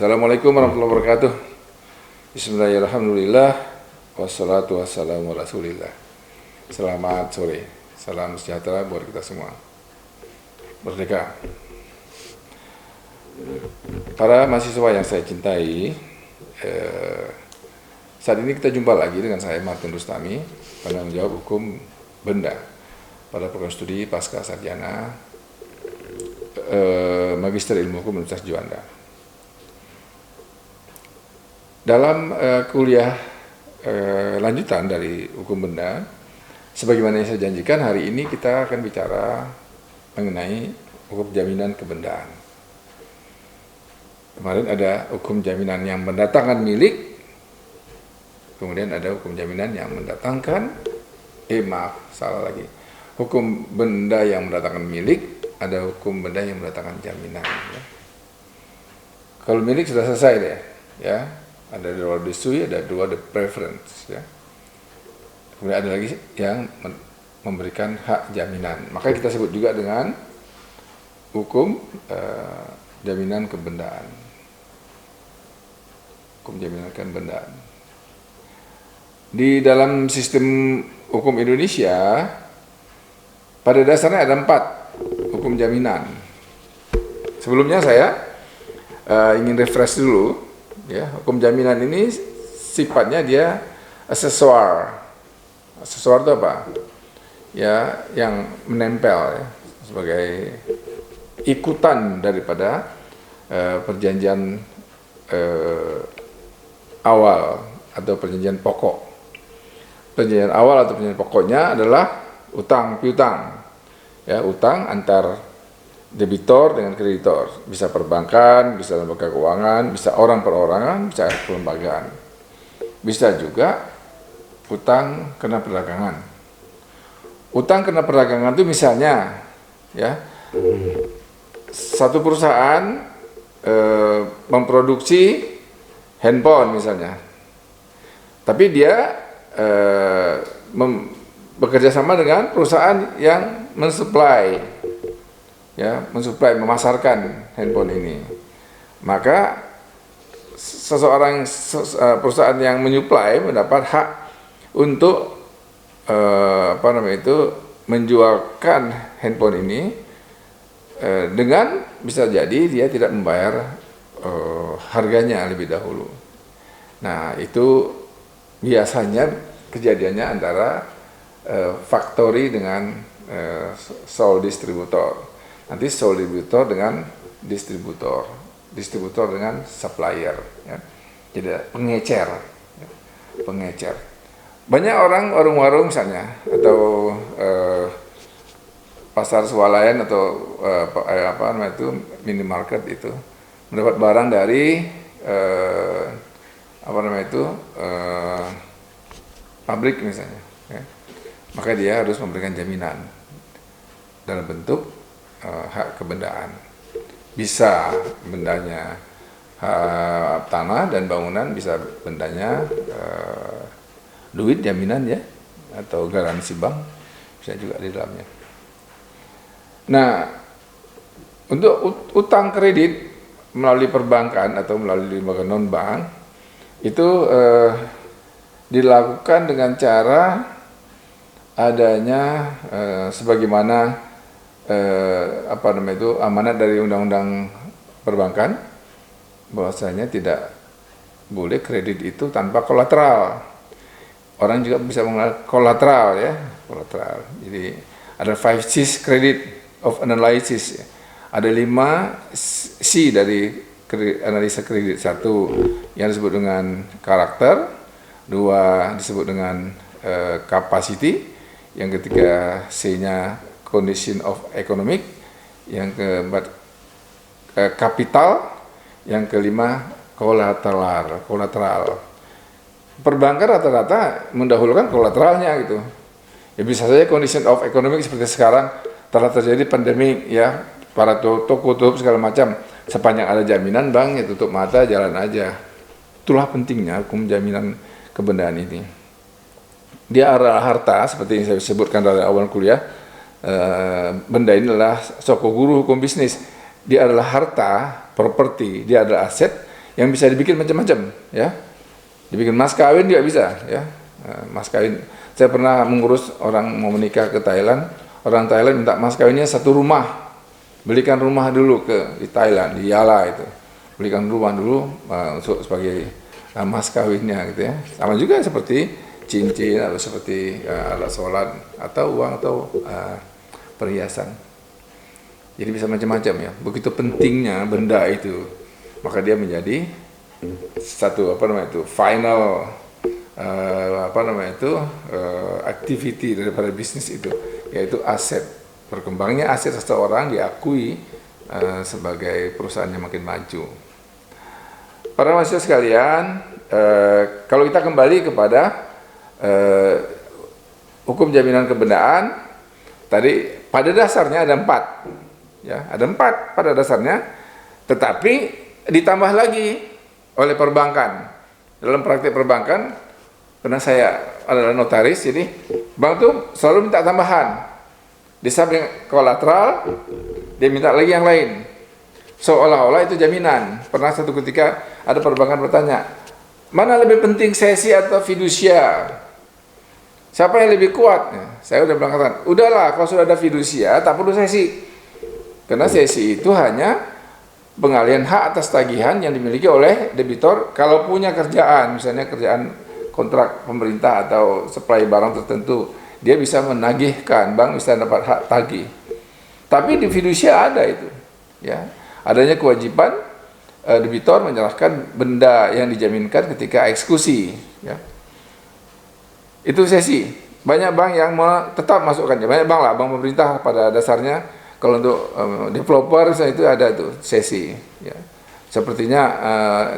Assalamualaikum warahmatullahi wabarakatuh. Bismillahirrahmanirrahim. Wassalatu wassalamu ala rasulillah. Selamat sore. Salam sejahtera buat kita semua. Merdeka. Para mahasiswa yang saya cintai, saat ini kita jumpa lagi dengan saya Martin Rustami, penanggung jawab hukum benda pada program studi pasca sarjana Magister Ilmu Hukum Universitas Juanda. Dalam kuliah lanjutan dari hukum benda, sebagaimana yang saya janjikan, hari ini kita akan bicara mengenai hukum jaminan kebendaan. Kemarin ada hukum jaminan yang mendatangkan milik, kemudian ada hukum jaminan yang mendatangkan, salah lagi. Hukum benda yang mendatangkan milik, ada hukum benda yang mendatangkan jaminan. Ya. Kalau milik sudah selesai deh, ya. Ada dua disui, ada dua the preference, ya. Kemudian ada lagi yang memberikan hak jaminan. Maka kita sebut juga dengan hukum jaminan kebendaan. Hukum jaminan kebendaan. Di dalam sistem hukum Indonesia, pada dasarnya ada 4 hukum jaminan. Sebelumnya saya ingin refresh dulu. Ya, hukum jaminan ini sifatnya dia aksesuar. Aksesuar itu apa? Ya, yang menempel, ya, sebagai ikutan daripada perjanjian awal atau perjanjian pokok. Perjanjian awal atau perjanjian pokoknya adalah utang piutang. Ya, utang antar debitor dengan kreditor, bisa perbankan, bisa lembaga keuangan, bisa orang perorangan, bisa kelembagaan, bisa juga utang kena perdagangan. Utang kena perdagangan itu misalnya, ya, satu perusahaan memproduksi handphone misalnya, tapi dia bekerja sama dengan perusahaan yang mensuplai. Ya, mensuplai, memasarkan handphone ini, maka perusahaan yang menyuplai mendapat hak untuk menjualkan handphone ini dengan bisa jadi dia tidak membayar harganya lebih dahulu. Nah, itu biasanya kejadiannya antara factory dengan sole distributor. Nanti sole distributor dengan distributor, distributor dengan supplier, ya. Jadi pengecer, ya. Pengecer. Banyak orang warung-warung misalnya atau pasar swalayan atau minimarket itu mendapat barang dari pabrik misalnya, ya. Maka dia harus memberikan jaminan dalam bentuk hak kebendaan. Bisa bendanya tanah dan bangunan, bisa bendanya duit jaminan, ya, atau garansi bank, bisa juga di dalamnya. Nah, untuk utang kredit melalui perbankan atau melalui lembaga non bank itu dilakukan dengan cara adanya sebagaimana amanat dari undang-undang perbankan, bahwasanya tidak boleh kredit itu tanpa kolateral. Orang juga bisa mengenal kolateral, ya, kolateral. Jadi ada 5 C's credit of analysis, ya. Ada 5 C dari analisa kredit. 1 yang disebut dengan karakter, 2 disebut dengan capacity, yang ketiga C-nya condition of economic, yang keempat kapital, yang kelima kolateral. Perbankan rata-rata mendahulukan kolateralnya gitu. Ya, bisa saja condition of economic seperti sekarang telah terjadi pandemi, ya, para toko tutup segala macam, sepanjang ada jaminan bank ya tutup mata jalan aja. Itulah pentingnya hukum jaminan kebendaan ini. Dia adalah harta seperti yang saya sebutkan dari awal kuliah. Benda ini adalah soko guru hukum bisnis. Dia adalah harta, properti, dia adalah aset yang bisa dibikin macam-macam, ya. Dibikin mas kawin juga bisa, ya. Mas kawin. Saya pernah mengurus orang mau menikah ke Thailand. Orang Thailand minta mas kawinnya satu rumah. Belikan rumah dulu di Thailand, di Yala itu. Belikan rumah dulu untuk sebagai mas kawinnya gitu ya. Sama juga seperti cincin atau seperti alat sholat atau uang atau perhiasan. Jadi bisa macam-macam ya. Begitu pentingnya benda itu, maka dia menjadi satu final activity daripada bisnis itu, yaitu aset. Berkembangnya aset seseorang diakui sebagai perusahaan yang makin maju. Para mahasiswa sekalian, kalau kita kembali kepada hukum jaminan kebendaan, tadi pada dasarnya ada 4. Ya, ada 4 pada dasarnya, tetapi ditambah lagi oleh perbankan. Dalam praktik perbankan, karena saya adalah notaris, jadi bank tuh selalu minta tambahan. Di samping kolateral, dia minta lagi yang lain. Seolah-olah itu jaminan. Pernah satu ketika ada perbankan bertanya, mana lebih penting sesi atau fidusia? Siapa yang lebih kuat? Saya udah bilang, udahlah, kalau sudah ada fidusia, tak perlu sesi. Karena sesi itu hanya pengalihan hak atas tagihan yang dimiliki oleh debitur kalau punya kerjaan, misalnya kerjaan kontrak pemerintah atau supply barang tertentu, dia bisa menagihkan, bank bisa dapat hak tagih. Tapi di fidusia ada itu, ya, adanya kewajiban debitur menyerahkan benda yang dijaminkan ketika eksekusi, ya. Itu sesi. Banyak bank yang tetap masukkannya, banyak bank lah, bank pemerintah pada dasarnya. Kalau untuk developer itu ada tuh sesi, ya. Sepertinya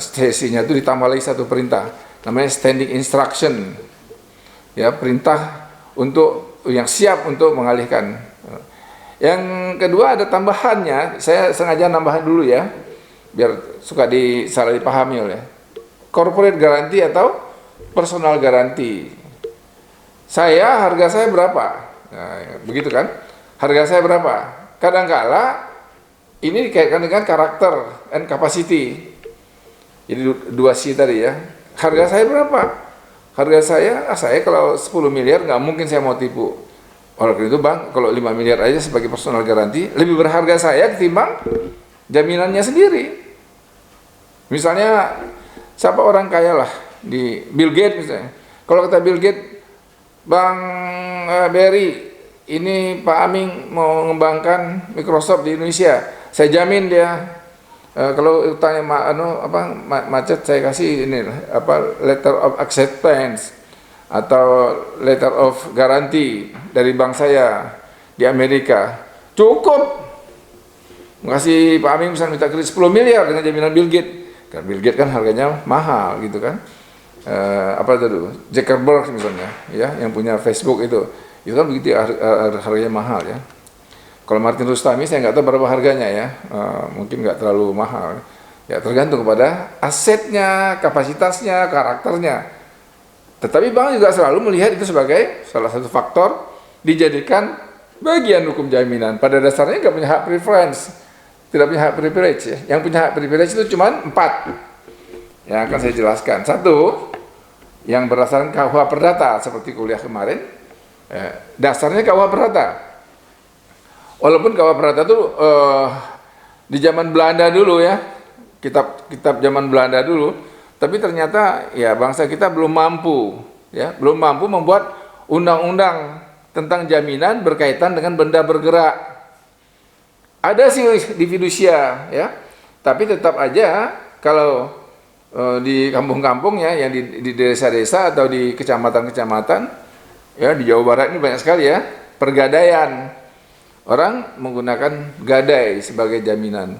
sesinya itu ditambah lagi satu perintah, namanya standing instruction, ya, perintah untuk yang siap untuk mengalihkan. Yang kedua ada tambahannya, saya sengaja nambahan dulu ya, biar salah dipahami oleh corporate garanti atau personal garanti. Harga saya berapa? Nah, begitu kan? Harga saya berapa? Kadangkala ini dikaitkan dengan karakter and capacity. Jadi 2C tadi ya. Harga saya berapa? Harga saya kalau 10 miliar nggak mungkin saya mau tipu. Oleh karena itu bang, kalau 5 miliar aja sebagai personal garanti lebih berharga saya ketimbang jaminannya sendiri. Misalnya siapa orang kaya lah, di Bill Gates misalnya. Kalau kata Bill Gates, Bang Berry, ini Pak Aming mau mengembangkan Microsoft di Indonesia, saya jamin dia kalau utangnya macet, saya kasih ini letter of acceptance atau letter of guarantee dari bank saya di Amerika. Cukup ngasih Pak Aming misalnya minta kredit 10 miliar dengan jaminan Bill Gates. Karena Bill Gates kan harganya mahal gitu kan. Zuckerberg misalnya, ya, yang punya Facebook itu kan begitu harganya mahal ya. Kalau Martin Rustami saya nggak tahu berapa harganya ya, mungkin nggak terlalu mahal. Ya tergantung kepada asetnya, kapasitasnya, karakternya. Tetapi bank juga selalu melihat itu sebagai salah satu faktor dijadikan bagian hukum jaminan. Pada dasarnya nggak punya hak preference, tidak punya hak privilege ya. Yang punya hak privilege itu cuma 4 yang akan saya jelaskan. 1, yang berdasarkan KUH Perdata seperti kuliah kemarin. Dasarnya KUH Perdata. Walaupun KUH Perdata itu di zaman Belanda dulu ya, kitab zaman Belanda dulu, tapi ternyata ya bangsa kita belum mampu membuat undang-undang tentang jaminan berkaitan dengan benda bergerak. Ada sih di fidusia ya, tapi tetap aja kalau di kampung-kampung ya, yang di desa-desa atau di kecamatan-kecamatan ya, di Jawa Barat ini banyak sekali ya, pergadaian. Orang menggunakan gadai sebagai jaminan.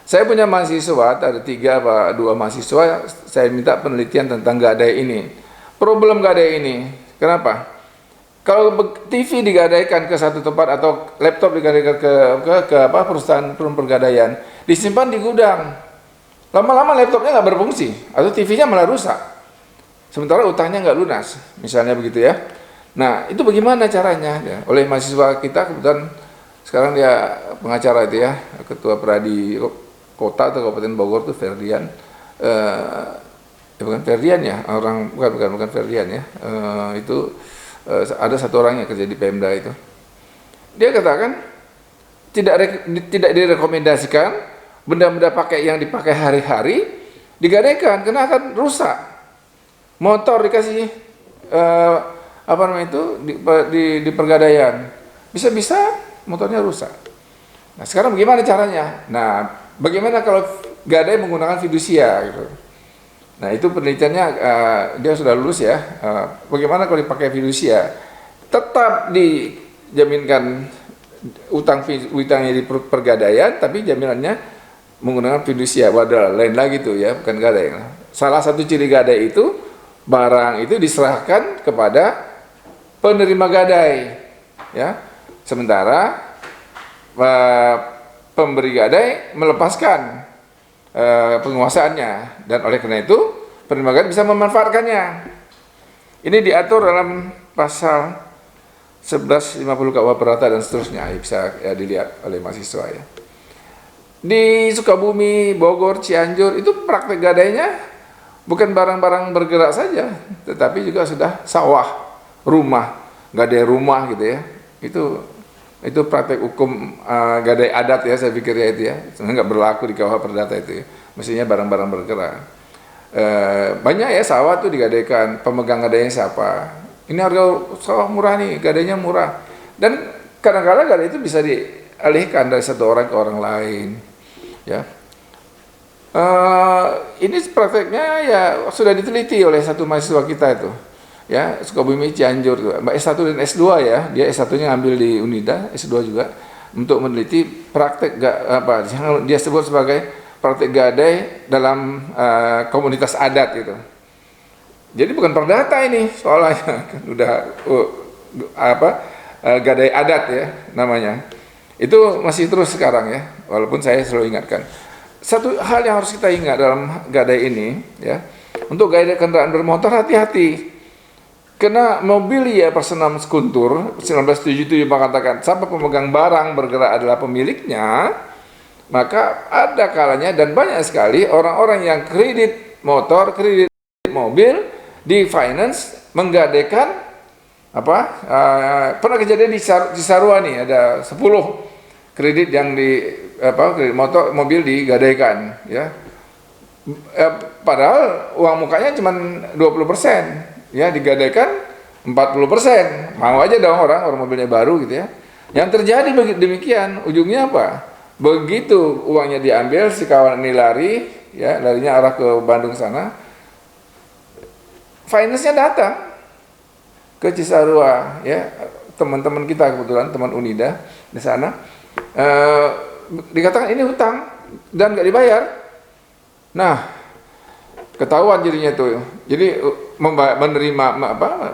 Saya punya mahasiswa, ada 2 mahasiswa, saya minta penelitian tentang gadai ini. Problem gadai ini, kenapa? Kalau TV digadaikan ke satu tempat atau laptop digadaikan ke perusahaan pergadaian, disimpan di gudang. Lama-lama laptopnya nggak berfungsi, atau TV-nya malah rusak. Sementara utangnya nggak lunas, misalnya begitu ya. Nah, itu bagaimana caranya? Ya, oleh mahasiswa kita, kebetulan sekarang dia pengacara itu ya, ketua Peradi Kota atau Kabupaten Bogor itu Ferdian. bukan Ferdian ya, orang bukan Ferdian ya, itu ada satu orang yang kerja di Pemda itu. Dia katakan tidak direkomendasikan benda-benda pakai yang dipakai hari-hari digadaikan karena akan rusak. Motor dikasih apa namanya itu di pergadaian, bisa-bisa motornya rusak. Nah sekarang bagaimana caranya? Nah bagaimana kalau gadai menggunakan fidusia gitu? Nah itu penelitiannya dia sudah lulus ya. Bagaimana kalau dipakai fidusia? Tetap dijaminkan utangnya di pergadaian, tapi jaminannya menggunakan fidusia. Wadah lain lagi tuh ya, bukan gadai. Salah satu ciri gadai itu barang itu diserahkan kepada penerima gadai, ya. Sementara pemberi gadai melepaskan penguasaannya, dan oleh karena itu penerima gadai bisa memanfaatkannya. Ini diatur dalam pasal 1150 KUH Perdata dan seterusnya, bisa ya, dilihat oleh mahasiswa ya. Di Sukabumi, Bogor, Cianjur itu praktek gadainya bukan barang-barang bergerak saja, tetapi juga sudah sawah, rumah, gadai rumah gitu ya. Itu praktek hukum gadai adat ya, saya pikir ya itu ya. Sebenarnya nggak berlaku di KUH Perdata itu ya. Mestinya barang-barang bergerak. Banyak ya sawah tuh digadaikan, pemegang gadainya siapa? Ini harga sawah murah nih, gadainya murah. Dan kadang-kadang gadai itu bisa dialihkan dari satu orang ke orang lain. Ya, ini prakteknya ya sudah diteliti oleh satu mahasiswa kita itu. Ya, Sukabumi Cianjur tuh. Mbak S1 dan S2 ya, dia S1-nya ngambil di Unida, S2 juga untuk meneliti praktek yang dia sebut sebagai praktek gadai dalam komunitas adat gitu. Jadi bukan perdata ini soalnya, kan udah gadai adat ya namanya. Itu masih terus sekarang ya, walaupun saya selalu ingatkan. Satu hal yang harus kita ingat dalam gadai ini ya, untuk gadai kendaraan bermotor hati-hati. Karena Mobilia Personam Skuntur 1977 mengatakan siapa pemegang barang bergerak adalah pemiliknya, maka ada kalanya dan banyak sekali orang-orang yang kredit motor, kredit mobil di finance menggadaikan pernah kejadian di Cisarua nih, ada 10 kredit yang kredit motor mobil digadaikan ya. Padahal uang mukanya cuma 20%, ya digadaikan 40%. Mau aja dong orang mobilnya baru gitu ya. Yang terjadi demikian, ujungnya apa? Begitu uangnya diambil, si kawan ini lari, ya larinya arah ke Bandung sana, finance-nya datang ke Cisarua, ya teman-teman kita kebetulan teman Unida di sana, dikatakan ini hutang dan nggak dibayar. Nah, ketahuan jadinya tuh. Jadi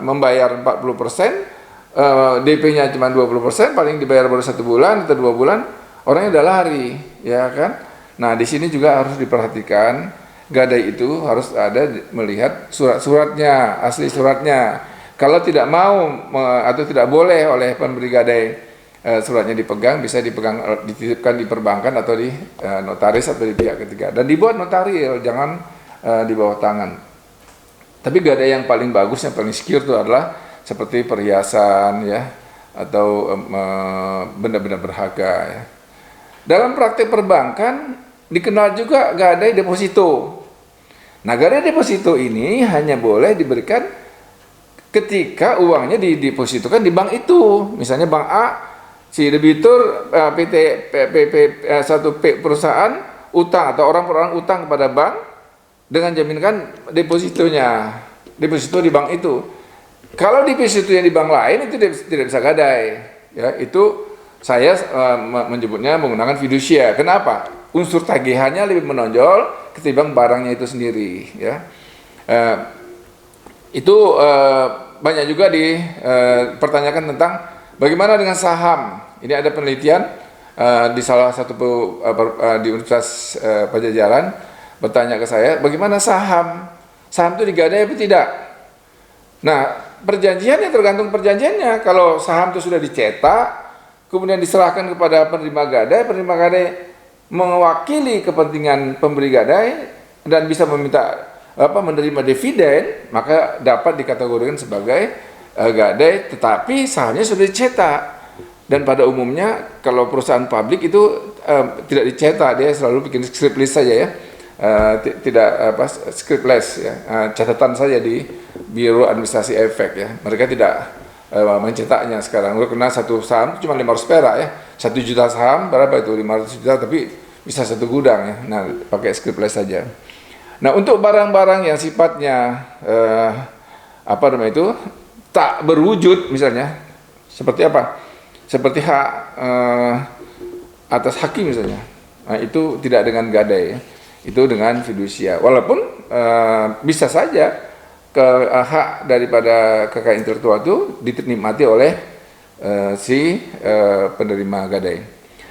membayar 40%, DP-nya cuma 20%, paling dibayar baru 1 bulan atau 2 bulan, orangnya udah lari, ya kan? Nah, di sini juga harus diperhatikan. Gadai itu harus ada melihat surat-suratnya, asli suratnya. Kalau tidak mau atau tidak boleh oleh pemberi gadai suratnya dipegang, bisa dititipkan di perbankan atau di notaris atau di pihak ketiga. Dan dibuat notaril, jangan di bawah tangan. Tapi gadai yang paling bagus, yang paling secure itu adalah seperti perhiasan ya, atau benda-benda berharga ya. Dalam praktek perbankan dikenal juga gadai deposito. Nah, gadai deposito ini hanya boleh diberikan ketika uangnya didepositokan di bank itu. Misalnya bank A, si debitur satu perusahaan utang atau orang utang kepada bank dengan jaminkan depositonya, deposito di bank itu. Kalau depositonya di bank lain itu tidak bisa gadai. Ya, itu saya menyebutnya menggunakan fidusia. Kenapa? Unsur tagihannya lebih menonjol ketimbang barangnya itu sendiri. Ya, itu banyak juga dipertanyakan tentang bagaimana dengan saham. Ini ada penelitian di salah satu di Universitas Pajajaran bertanya ke saya, bagaimana saham? Saham itu digadai atau tidak? Nah, perjanjiannya tergantung perjanjiannya. Kalau saham itu sudah dicetak, kemudian diserahkan kepada penerima gadai mewakili kepentingan pemberi gadai, dan bisa menerima dividen, maka dapat dikategorikan sebagai gadai, tetapi sahamnya sudah dicetak. Dan pada umumnya kalau perusahaan publik itu tidak dicetak, dia selalu bikin script list saja ya, tidak script list ya, catatan saja di Biro Administrasi Efek ya. Mereka tidak mencetaknya sekarang. Udah kena satu saham cuma 500 perak ya, 1 juta saham berapa itu, 500 juta, tapi bisa satu gudang ya. Nah, pakai script list saja. Nah, untuk barang-barang yang sifatnya tak berwujud misalnya, seperti apa? Seperti hak atas hakim misalnya. Nah, itu tidak dengan gadai, itu dengan fidusia. Walaupun bisa saja hak daripada kekayaan intelektual itu dinikmati oleh si penerima gadai.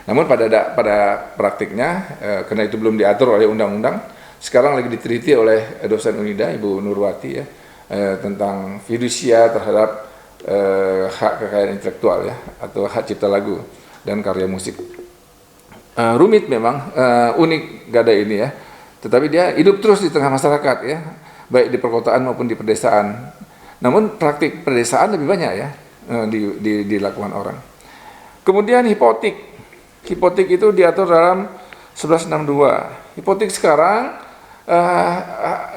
Namun pada praktiknya, karena itu belum diatur oleh undang-undang, sekarang lagi diteliti oleh dosen Unida, Ibu Nurwati ya, tentang fidusia terhadap hak kekayaan intelektual ya, atau hak cipta lagu dan karya musik. Rumit memang, unik gadai ini ya, tetapi dia hidup terus di tengah masyarakat ya, baik di perkotaan maupun di pedesaan. Namun praktik pedesaan lebih banyak ya dilakukan orang. Kemudian hipotek itu diatur dalam 1162. Hipotek sekarang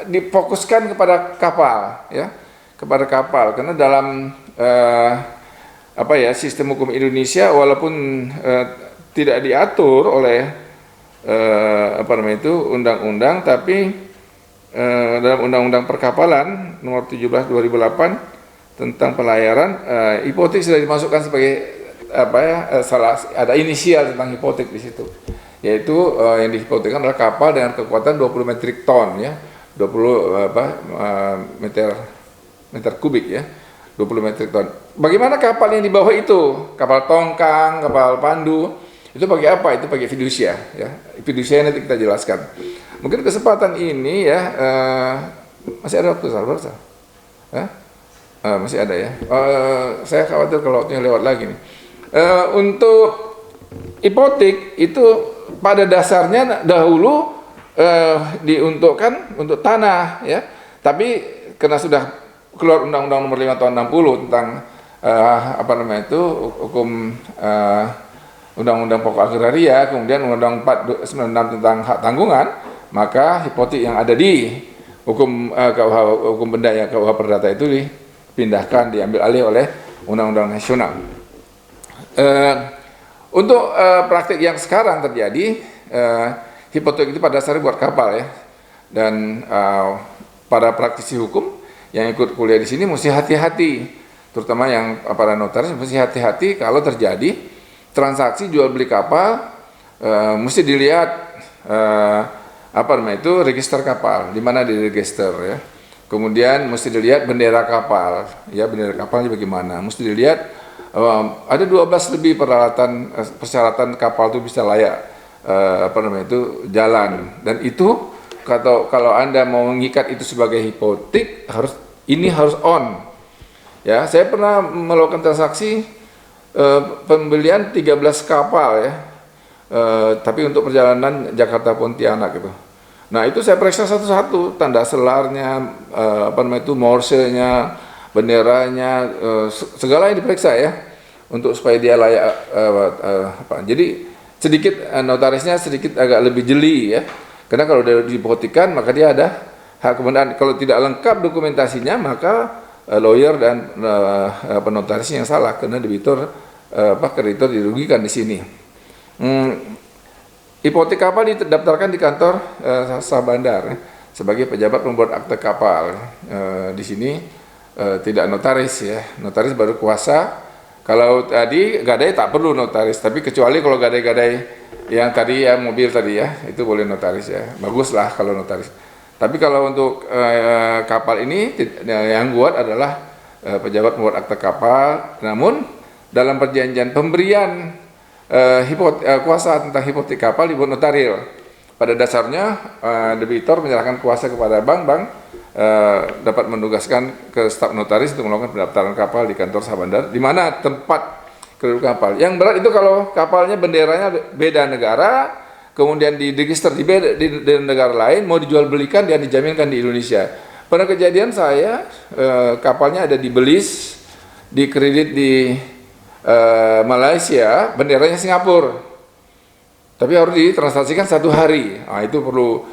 difokuskan kepada kapal ya, kepada kapal, karena dalam sistem hukum Indonesia, walaupun tidak diatur oleh undang-undang, tapi dalam Undang-Undang Perkapalan nomor 17 2008 tentang pelayaran, hipotek sudah dimasukkan sebagai ada inisial tentang hipotek di situ, yaitu yang dihipotekkan adalah kapal dengan kekuatan 20 metrik ton ya, 20 meter kubik ya, 20 metrik ton. Bagaimana kapal yang di bawah itu? Kapal tongkang, kapal pandu, itu pakai apa? Itu pakai fidusia ya. Fidusia nanti kita jelaskan. Mungkin kesempatan ini ya, masih ada waktu salah. Masih ada ya. Saya khawatir kalau waktunya lewat lagi nih. Untuk hipotek itu pada dasarnya dahulu diuntukkan untuk tanah ya, tapi karena sudah keluar Undang-Undang Nomor 5 Tahun 60 tentang hukum Undang-Undang Pokok Agraria, kemudian Undang-Undang 496 tentang hak tanggungan, maka hipotek yang ada di hukum hukum benda ya, KUH Perdata itu dipindahkan, diambil alih oleh Undang-Undang Nasional. Untuk praktik yang sekarang terjadi, hipotek itu pada dasarnya buat kapal ya, dan para praktisi hukum yang ikut kuliah di sini mesti hati-hati, terutama yang para notaris mesti hati-hati kalau terjadi transaksi jual beli kapal, mesti dilihat register kapal, di mana diregister ya. Kemudian mesti dilihat bendera kapal, ya bendera kapalnya bagaimana, mesti dilihat ada 12 lebih persyaratan kapal itu bisa layak jalan, dan itu kalau Anda mau mengikat itu sebagai hipotek harus on ya. Saya pernah melakukan transaksi pembelian 13 kapal ya, tapi untuk perjalanan Jakarta Pontianak gitu. Nah, itu saya periksa satu-satu, tanda selarnya, morsenya, benderanya, segala yang diperiksa ya, untuk supaya dia layak. Jadi sedikit notarisnya sedikit agak lebih jeli ya, karena kalau dia dihipotekan maka dia ada hak kebenaran. Kalau tidak lengkap dokumentasinya maka lawyer dan penotarisnya yang salah, karena debitur kreditor dirugikan di sini. Hipotek kapal didaftarkan di kantor sah bandar sebagai pejabat pembuat akte kapal. Di sini tidak notaris ya, notaris baru kuasa. Kalau tadi gadai tak perlu notaris, tapi kecuali kalau gadai-gadai yang tadi ya, mobil tadi ya, itu boleh notaris ya, baguslah kalau notaris. Tapi kalau untuk kapal ini yang buat adalah pejabat pembuat akte kapal. Namun dalam perjanjian pemberian kuasa tentang hipotek kapal dibuat notaril. Pada dasarnya debitor menyerahkan kuasa kepada bank dapat menugaskan ke staf notaris untuk melakukan pendaftaran kapal di kantor sah bandar, di mana tempat kedudukan kapal. Yang berat itu kalau kapalnya benderanya beda negara, kemudian diregister di negara lain, mau dijual belikan dan dijaminkan di Indonesia. Pernah kejadian saya kapalnya ada di Belize, dikredit di Malaysia, benderanya Singapura, tapi harus ditransaksikan 1 hari. Nah, itu perlu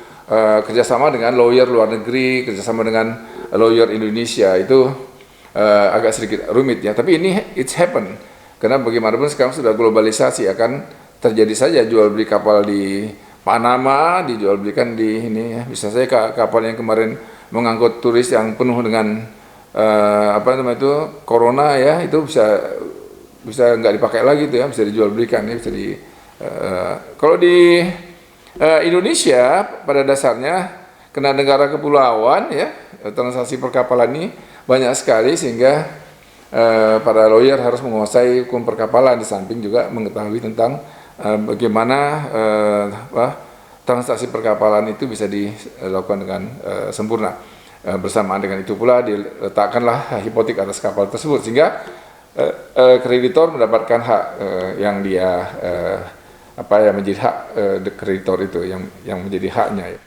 kerjasama dengan lawyer luar negeri, kerjasama dengan lawyer Indonesia, itu agak sedikit rumit ya. Tapi ini it's happen, karena bagaimanapun sekarang sudah globalisasi, akan terjadi saja jual beli kapal di Panama, dijual belikan di ini ya. Bisa saja kapal yang kemarin mengangkut turis yang penuh dengan apa namanya itu corona ya, itu bisa nggak dipakai lagi itu ya, bisa dijual belikan ya, bisa kalau di Indonesia pada dasarnya karena negara kepulauan ya, transaksi perkapalan ini banyak sekali, sehingga para lawyer harus menguasai hukum perkapalan, di samping juga mengetahui tentang bagaimana transaksi perkapalan itu bisa dilakukan dengan sempurna. Bersamaan dengan itu pula diletakkanlah hipotek atas kapal tersebut, sehingga kreditor mendapatkan hak yang dia menjadi hak kreditor itu, yang menjadi haknya ya.